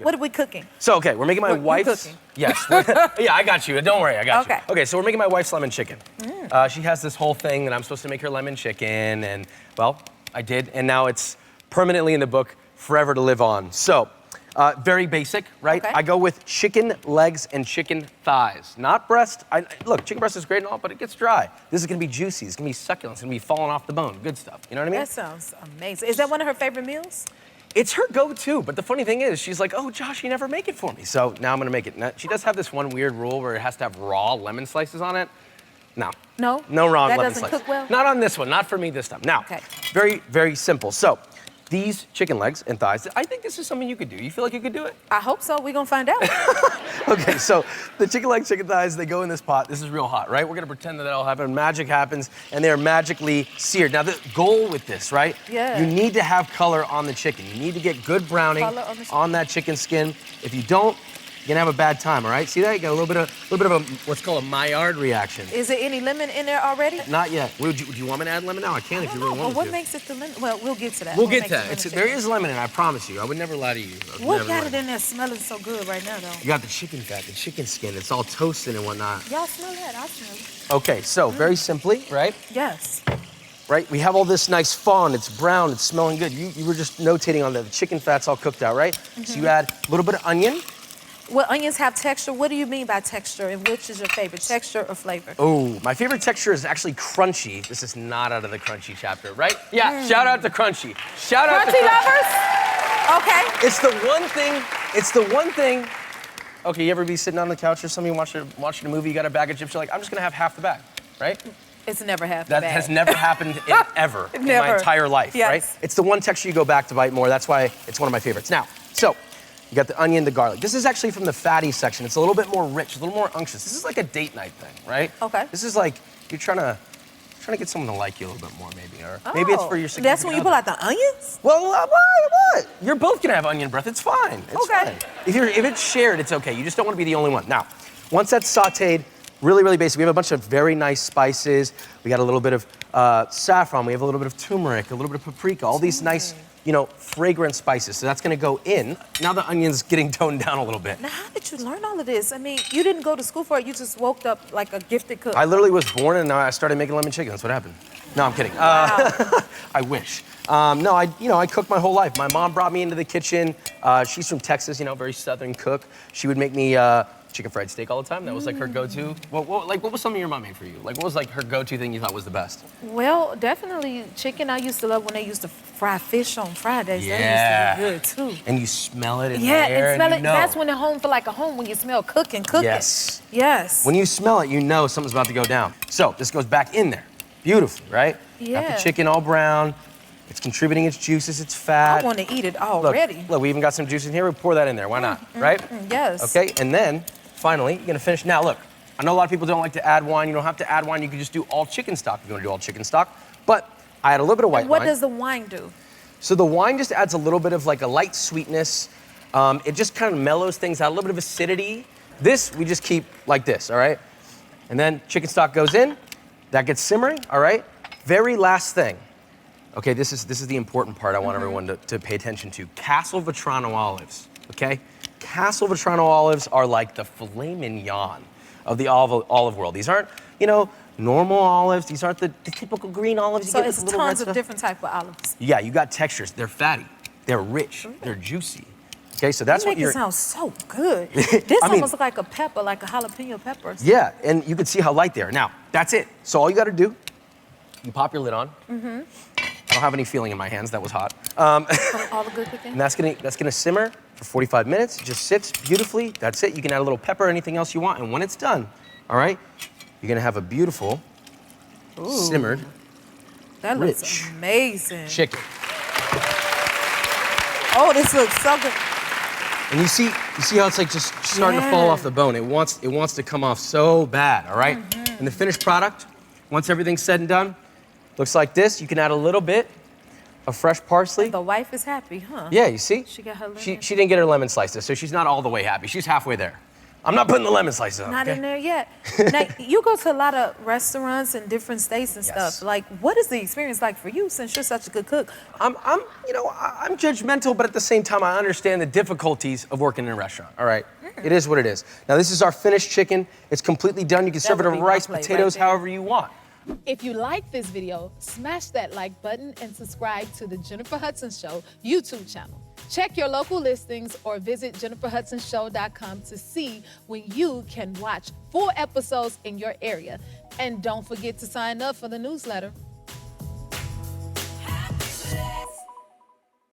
What are we cooking? So, okay, we're making my wife's... cooking. Yes. Yeah, I got you. Don't worry, I got you. Okay, so we're making my wife's lemon chicken. She has this whole thing that I'm supposed to make her lemon chicken, and, well, I did, and now it's permanently in the book, forever to live on. So, very basic, right? Okay. I go with chicken legs and chicken thighs, not breast. Look, chicken breast is great and all, but it gets dry. This is gonna be juicy, it's gonna be succulent, it's gonna be falling off the bone, good stuff, you know what I mean? That sounds amazing. Is that one of her favorite meals? It's her go-to, but the funny thing is, she's like, oh, Josh, you never make it for me. So now I'm gonna make it. Now, she does have this one weird rule where it has to have raw lemon slices on it. No. No? No raw lemon That slices. doesn't cook well? Not on this one, not for me this time. Now, very, very simple. So, these chicken legs and thighs, I think this is something you could do. You feel like you could do it? I hope so. We're gonna find out. Okay, so the chicken legs, chicken thighs, they go in this pot. This is real hot, right? We're gonna pretend that that'll happen. Magic happens, and they are magically seared. Now, the goal with this, right? Yeah. You need to have color on the chicken. You need to get good browning on that chicken skin. If you don't, you're gonna have a bad time, all right? See that? You got a little bit of a what's called a Maillard reaction. Is there any lemon in there already? Not yet. Do you want me to add lemon now? I can if you really want Well, to. what makes it the lemon? Well, we'll get to that. We'll get to that. There is lemon in it, I promise you. I would never lie to you. What got it in there smelling so good right now, though? You got the chicken fat, the chicken skin. It's all toasted and whatnot. Y'all smell that? I smell it. Okay, so very simply, right? Yes. Right, we have all this nice fawn. It's brown, it's smelling good. You were just notating on that. The chicken fat's all cooked out, right? So you add a little bit of onion. Well, onions have texture. What do you mean by texture, and which is your favorite, texture or flavor? Oh, my favorite texture is actually crunchy. This is not out of the crunchy chapter, right? Yeah, shout out to crunchy. Shout out to crunchy lovers? Okay. It's the one thing. Okay, you ever be sitting on the couch or something, watching a movie, you got a bag of chips, you're like, I'm just gonna have half the bag, right? It's never half the That bag. has never happened ever in my entire life, right? It's the one texture you go back to bite more. That's why it's one of my favorites. Now, so, you got the onion, the garlic. This is actually from the fatty section. It's a little bit more rich, a little more unctuous. This is like a date night thing, right? Okay. This is like you're trying to get someone to like you a little bit more, maybe, or maybe it's for your significant That's when you pull out the onions? Well, what? You're both gonna have onion breath. It's fine. It's fine. If it's shared, it's okay. You just don't want to be the only one. Now, once that's sautéed, really, really basic. We have a bunch of very nice spices. We got a little bit of saffron. We have a little bit of turmeric, a little bit of paprika. All these nice, fragrant spices. So that's gonna go in. Now the onion's getting toned down a little bit. Now, how did you learn all of this? I mean, you didn't go to school for it. You just woke up like a gifted cook. I literally was born and I started making lemon chicken. That's what happened. No, I'm kidding. Wow. I wish. No, I cooked my whole life. My mom brought me into the kitchen. She's from Texas, very Southern cook. She would make me chicken fried steak all the time. That was like her go-to. What was something your mom made for you? Like, what was like her go-to thing you thought was the best? Well, definitely chicken. I used to love when they used to fry fish on Fridays. Yeah. That used to be good too. And you smell it in the Yeah, air. and smell it. Know. That's when the home feel like a home, when you smell cooking. Yes. Yes. When you smell it, you know something's about to go down. So this goes back in there. Beautifully, right? Yeah. Got the chicken all brown. It's contributing its juices, its fat. I want to eat it already. Look, we even got some juice in here. We pour that in there. Why not, right? Yes. Okay, and then finally, you're gonna finish. Now look, I know a lot of people don't like to add wine. You don't have to add wine. You can just do all chicken stock if you want to do all chicken stock. But I add a little bit of white wine. What does the wine do? So the wine just adds a little bit of like a light sweetness. It just kind of mellows things out, a little bit of acidity. This, we just keep like this, all right? And then chicken stock goes in. That gets simmering, all right? Very last thing. Okay, this is the important part I want everyone to pay attention to. Castle Vetrano olives, okay? Castle Vetrano olives are like the filet mignon of the olive world. These aren't, normal olives. These aren't the typical green olives you So get with it's the little red tons of stuff. different type of olives. Yeah, you got textures. They're fatty. They're rich. They're juicy. Okay, so that's You what make you're... it sound so good. This almost look like a pepper, like a jalapeno pepper. Yeah, and you can see how light they are. Now, that's it. So all you gotta do, you pop your lid on. I don't have any feeling in my hands. That was hot. All the good cooking. And that's gonna simmer for 45 minutes. It just sits beautifully. That's it. You can add a little pepper or anything else you want. And when it's done, all right, you're gonna have a beautiful, simmered, that looks amazing. chicken. Oh, this looks so good. And you see how it's like just starting to fall off the bone. It wants to come off so bad, all right? And the finished product, once everything's said and done, looks like this. You can add a little bit of fresh parsley. The wife is happy, huh? Yeah, you see? She got her lemon. She didn't get her lemon slices, so she's not all the way happy. She's halfway there. I'm not putting the lemon slices on. Not okay? in there yet. Now, you go to a lot of restaurants in different states and Yes. stuff. Like, what is the experience like for you since you're such a good cook? I'm judgmental, but at the same time, I understand the difficulties of working in a restaurant. All right, it is what it is. Now, this is our finished chicken. It's completely done. You can serve it would with be my rice, plate potatoes, right there. however you want. If you like this video, smash that like button and subscribe to the Jennifer Hudson Show YouTube channel. Check your local listings or visit jenniferhudsonshow.com to see when you can watch full episodes in your area. And don't forget to sign up for the newsletter.